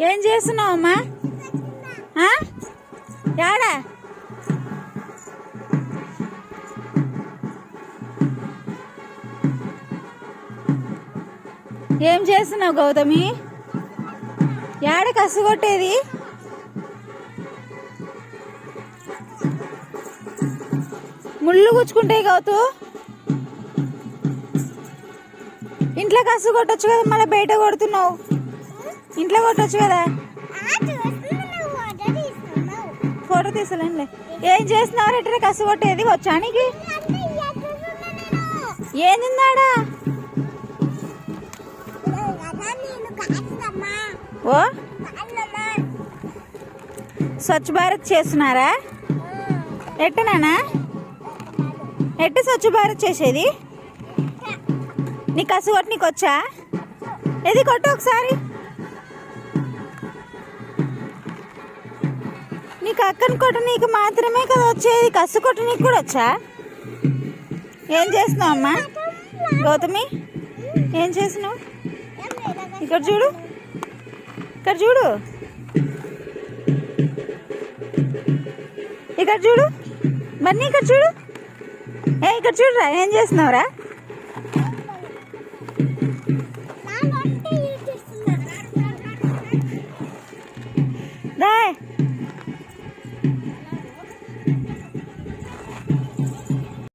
ఏం చేస్తున్నావమ్మా? యాడా ఏం చేస్తున్నావు గౌతమి? యాడ కసు కొట్టేది? ముళ్ళు గుచ్చుకుంటాయి గౌతు. ఇంట్లో కసు కొట్టొచ్చు కదా, మళ్ళీ బయట కొడుతున్నావు. ఇంట్లో కొట్టొచ్చు కదా. ఫోటో తీసలేంలే. ఏం చేస్తున్నావు? ఎట్లా కసు కొట్టేది వచ్చా నీకు? ఏందిందాడా? ఓ స్వచ్ఛ భారత్ చేస్తున్నారా? ఎట్టనానా? ఎట్ట స్వచ్ఛ భారత్ చేసేది? నీ కసు కొట్టి నీకు వచ్చా? ఏది కొట్టు ఒకసారి. నీకు అక్కని కొట్టు నీకు మాత్రమే కదా వచ్చేది, కసు కొట్టు నీకు కూడా వచ్చా? ఏం చేస్తున్నావు అమ్మా? గౌతమి ఏం చేసినావు? ఇక్కడ చూడు, ఇక్కడ చూడు, ఇక్కడ చూడు, బన్నీ ఇక్కడ చూడు. ఇక్కడ చూడురా, ఏం చేస్తున్నావురా?